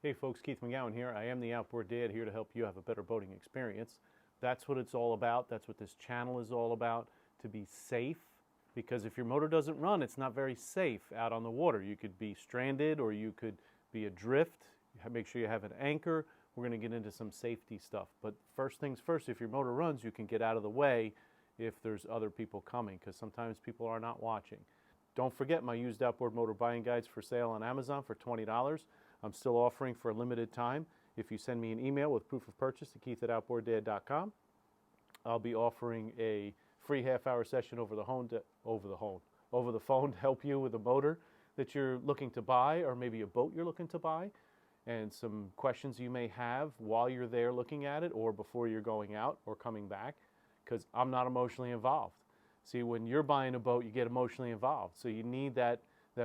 Hey folks, Keith McGowan here. I am the Outboard Dad, here to help you have a better boating experience. That's what it's all about. That's what this channel is all about, to be safe. Because if your motor doesn't run, it's not very safe out on the water. You could be stranded or you could be adrift. Make sure you have an anchor. We're going to get into some safety stuff. But first things first, if your motor runs, you can get out of the way if there's other people coming, because sometimes people are not watching. Don't forget my used outboard motor buying guides for sale on Amazon for $20. I'm still offering for a limited time. If you send me an email with proof of purchase to keith@outboarddad.com, I'll be offering a free half-hour session over the phone to help you with a motor that you're looking to buy, or maybe a boat you're looking to buy, and some questions you may have while you're there looking at it or before you're going out or coming back, because I'm not emotionally involved. See, when you're buying a boat, you get emotionally involved, so you need that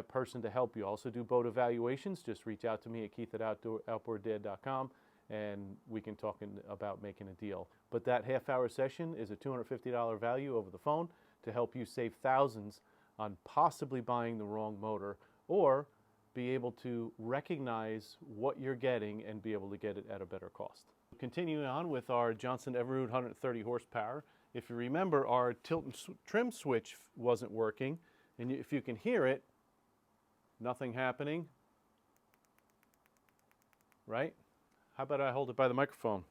person to help you. Also do boat evaluations. Just reach out to me at keith@outboarddad.com and we can talk about making a deal. But that half-hour session is a $250 value over the phone to help you save thousands on possibly buying the wrong motor, or be able to recognize what you're getting and be able to get it at a better cost. Continuing on with our Johnson Evinrude 130 horsepower. If you remember, our tilt and trim switch wasn't working, and if you can hear it, nothing happening, right? How about I hold it by the microphone?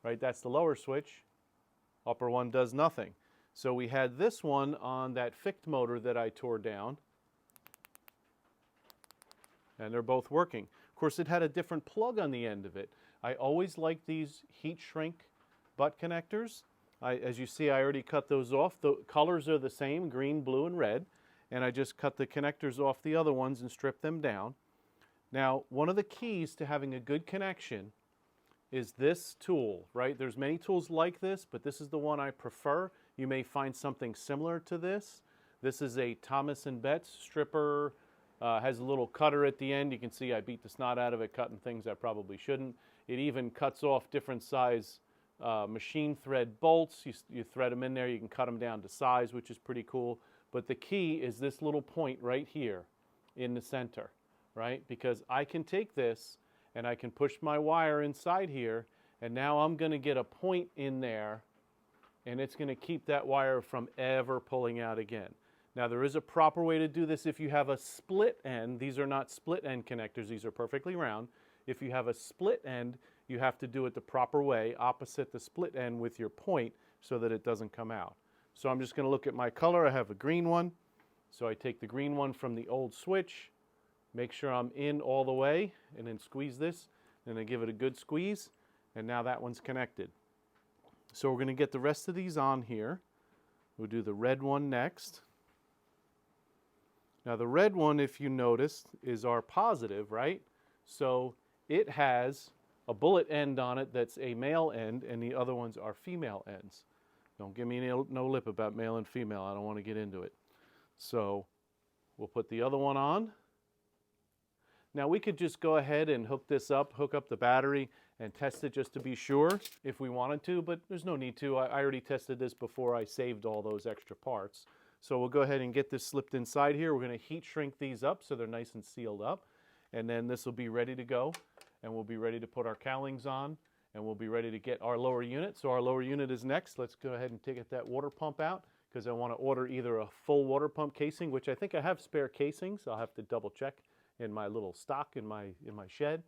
Right, that's the lower switch. Upper one does nothing. So we had this one on that Ficht motor that I tore down, and they're both working. Of course, it had a different plug on the end of it. I always like these heat shrink butt connectors. As you see, I already cut those off. The colors are the same, green, blue, and red. And I just cut the connectors off the other ones and stripped them down. Now, one of the keys to having a good connection is this tool, right? There's many tools like this, but this is the one I prefer. You may find something similar to this. This is a Thomas & Betts stripper. Has a little cutter at the end. You can see I beat the snot out of it, cutting things I probably shouldn't. It even cuts off different size machine thread bolts. You thread them in there. You can cut them down to size, which is pretty cool. But the key is this little point right here in the center, right? Because I can take this and I can push my wire inside here, and now I'm going to get a point in there, and it's going to keep that wire from ever pulling out again. Now, there is a proper way to do this if you have a split end. These are not split end connectors. These are perfectly round. If you have a split end, you have to do it the proper way, opposite the split end with your point, so that it doesn't come out. So I'm just going to look at my color. I have a green one. So I take the green one from the old switch, make sure I'm in all the way, and then squeeze this, and then give it a good squeeze, and now that one's connected. So we're going to get the rest of these on here. We'll do the red one next. Now the red one, if you noticed, is our positive, right? So it has a bullet end on it that's a male end, and the other ones are female ends. Don't give me no lip about male and female. I don't want to get into it. So we'll put the other one on. Now we could just go ahead and hook this up, hook up the battery, and test it just to be sure if we wanted to, but there's no need to. I already tested this before I saved all those extra parts. So we'll go ahead and get this slipped inside here. We're going to heat shrink these up so they're nice and sealed up. And then this will be ready to go, and we'll be ready to put our cowlings on, and we'll be ready to get our lower unit. So our lower unit is next. Let's go ahead and get that water pump out, because I want to order either a full water pump casing, which I think I have spare casings. I'll have to double check in my little stock in my shed.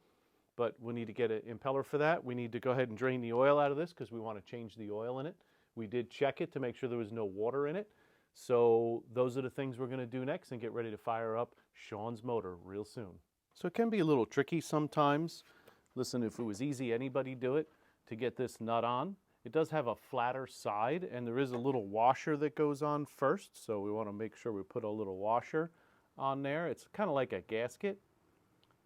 But we need to get an impeller for that. We need to go ahead and drain the oil out of this because we want to change the oil in it. We did check it to make sure there was no water in it. So those are the things we're going to do next and get ready to fire up Sean's motor real soon. So it can be a little tricky sometimes. Listen, if it was easy, anybody do it, to get this nut on. It does have a flatter side, and there is a little washer that goes on first, so we want to make sure we put a little washer on there. It's kind of like a gasket.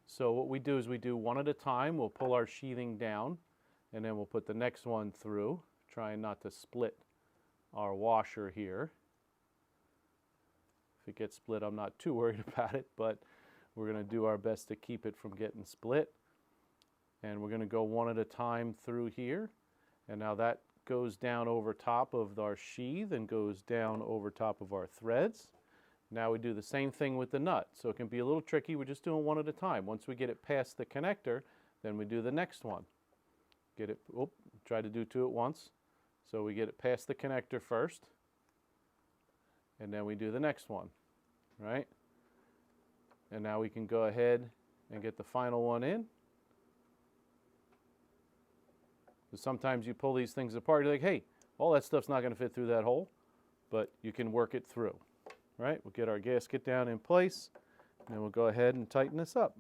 So what we do is we do one at a time. We'll pull our sheathing down, and then we'll put the next one through, trying not to split our washer here. If it gets split, I'm not too worried about it, but we're going to do our best to keep it from getting split. And we're going to go one at a time through here. And now that goes down over top of our sheath and goes down over top of our threads. Now we do the same thing with the nut. So it can be a little tricky. We're just doing one at a time. Once we get it past the connector, then we do the next one. Get it, try to do two at once. So we get it past the connector first, and then we do the next one, right? And now we can go ahead and get the final one in. So sometimes you pull these things apart, you're like, hey, all that stuff's not going to fit through that hole, but you can work it through, right? We'll get our gasket down in place, and then we'll go ahead and tighten this up.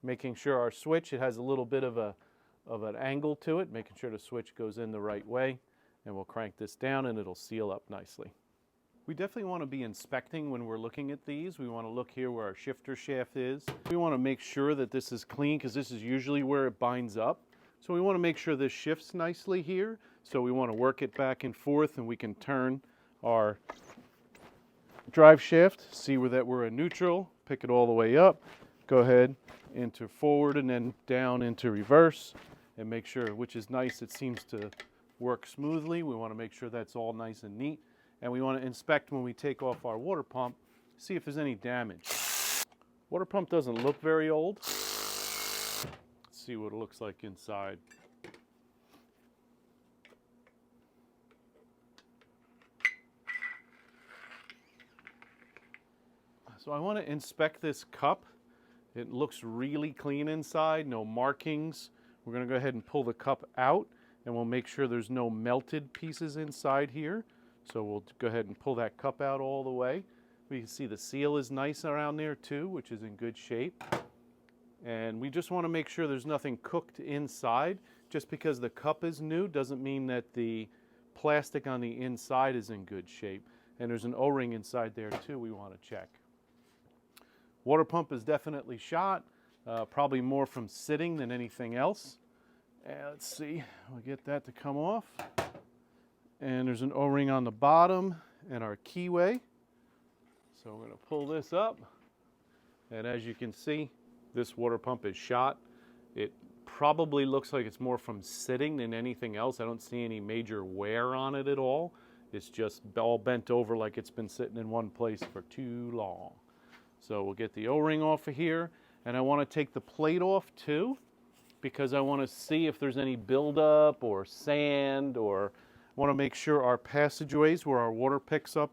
Making sure our switch, it has a little bit of an angle to it, making sure the switch goes in the right way, and we'll crank this down and it'll seal up nicely. We definitely want to be inspecting when we're looking at these. We want to look here where our shifter shaft is. We want to make sure that this is clean because this is usually where it binds up. So we want to make sure this shifts nicely here. So we want to work it back and forth, and we can turn our drive shaft, see where that we're in neutral, pick it all the way up, go ahead into forward and then down into reverse, and make sure, which is nice, it seems to work smoothly. We want to make sure that's all nice and neat. And we want to inspect when we take off our water pump, see if there's any damage. Water pump doesn't look very old. Let's see what it looks like inside. So I want to inspect this cup. It looks really clean inside, no markings. We're going to go ahead and pull the cup out, and we'll make sure there's no melted pieces inside here. So we'll go ahead and pull that cup out all the way. We can see the seal is nice around there too, which is in good shape. And we just want to make sure there's nothing cooked inside. Just because the cup is new doesn't mean that the plastic on the inside is in good shape. And there's an O-ring inside there too we want to check. Water pump is definitely shot, probably more from sitting than anything else. And let's see, we'll get that to come off. And there's an O-ring on the bottom and our keyway. So we're going to pull this up. And as you can see, this water pump is shot. It probably looks like it's more from sitting than anything else. I don't see any major wear on it at all. It's just all bent over like it's been sitting in one place for too long. So we'll get the O-ring off of here. And I want to take the plate off too, because I want to see if there's any buildup or sand, or want to make sure our passageways where our water picks up,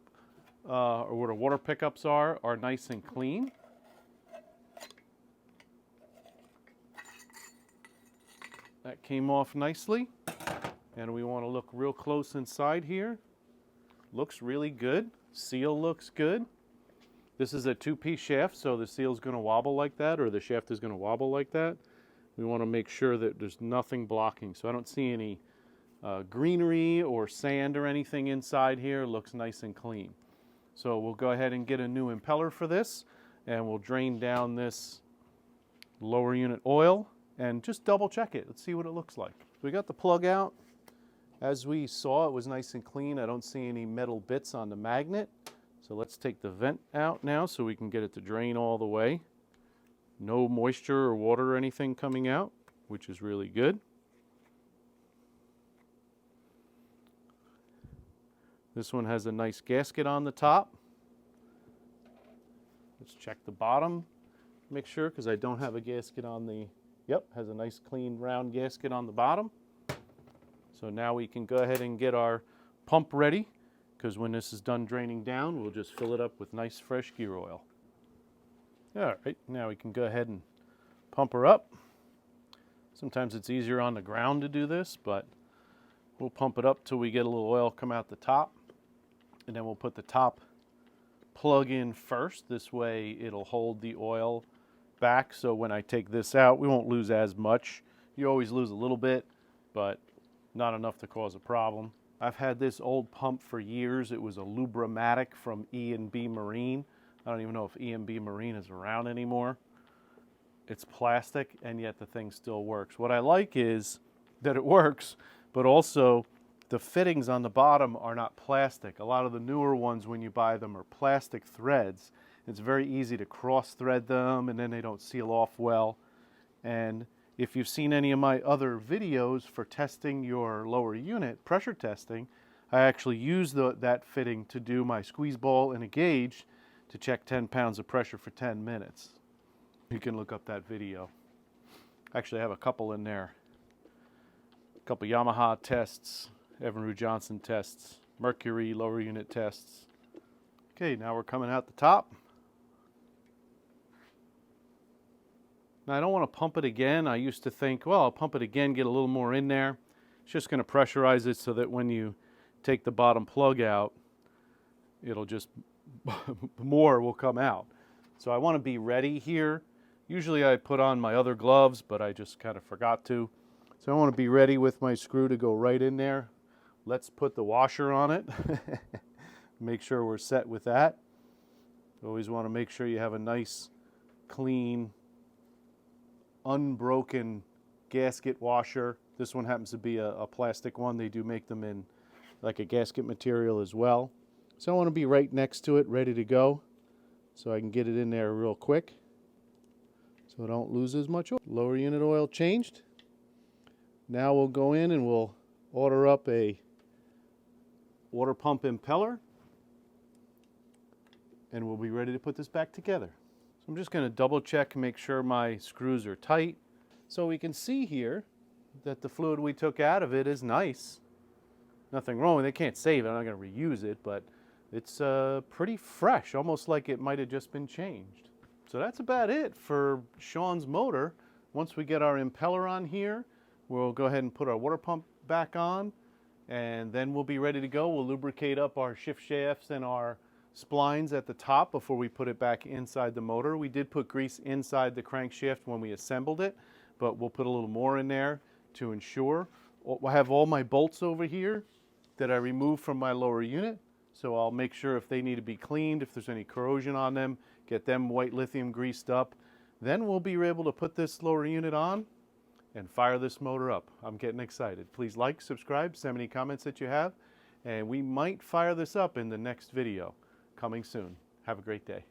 or where the water pickups are nice and clean. That came off nicely. And we want to look real close inside here. Looks really good. Seal looks good. This is a two-piece shaft, so the seal's going to wobble like that, or the shaft is going to wobble like that. We want to make sure that there's nothing blocking. So I don't see any greenery or sand or anything inside here. Looks nice and clean. So we'll go ahead and get a new impeller for this, and we'll drain down this lower unit oil and just double check it. Let's see what it looks like. So we got the plug out. As we saw, it was nice and clean. I don't see any metal bits on the magnet. So let's take the vent out now so we can get it to drain all the way. No moisture or water or anything coming out, which is really good. This one has a nice gasket on the top. Let's check the bottom, make sure, because I don't have a gasket on the, yep, has a nice clean round gasket on the bottom. So now we can go ahead and get our pump ready, because when this is done draining down, we'll just fill it up with nice fresh gear oil. All right, now we can go ahead and pump her up. Sometimes it's easier on the ground to do this, but we'll pump it up till we get a little oil come out the top. And then we'll put the top plug in first. This way it'll hold the oil back, so when I take this out, we won't lose as much. You always lose a little bit, but not enough to cause a problem. I've had this old pump for years. It was a Lubramatic from E&B Marine. I don't even know if E&B Marine is around anymore. It's plastic, and yet the thing still works. What I like is that it works, but also the fittings on the bottom are not plastic. A lot of the newer ones, when you buy them, are plastic threads. It's very easy to cross-thread them, and then they don't seal off well. And if you've seen any of my other videos for testing your lower unit, pressure testing, I actually use that fitting to do my squeeze ball and a gauge to check 10 pounds of pressure for 10 minutes. You can look up that video. Actually, I have a couple in there. A couple Yamaha tests, Evinrude Johnson tests, Mercury lower unit tests. Okay, now we're coming out the top. Now I don't want to pump it again. I used to think, well, I'll pump it again, get a little more in there. It's just going to pressurize it so that when you take the bottom plug out, it'll just, more will come out. So I want to be ready here. Usually I put on my other gloves, but I just kind of forgot to. So I want to be ready with my screw to go right in there. Let's put the washer on it. Make sure we're set with that. You always want to make sure you have a nice, clean, unbroken gasket washer. This one happens to be a plastic one. They do make them in like a gasket material as well. So I want to be right next to it, ready to go, so I can get it in there real quick so I don't lose as much oil. Lower unit oil changed. Now we'll go in and we'll order up a water pump impeller, and we'll be ready to put this back together. So I'm just going to double check and make sure my screws are tight. So we can see here that the fluid we took out of it is nice. Nothing wrong with it. Can't save it. I'm not going to reuse it, but it's pretty fresh, almost like it might have just been changed. So that's about it for Sean's motor. Once we get our impeller on here, we'll go ahead and put our water pump back on, and then we'll be ready to go. We'll lubricate up our shift shafts and our splines at the top before we put it back inside the motor. We did put grease inside the crankshaft when we assembled it, but we'll put a little more in there to ensure. I have all my bolts over here that I removed from my lower unit, so I'll make sure if they need to be cleaned, if there's any corrosion on them, get them white lithium greased up. Then we'll be able to put this lower unit on and fire this motor up. I'm getting excited. Please like, subscribe, send me any comments that you have, and we might fire this up in the next video coming soon. Have a great day.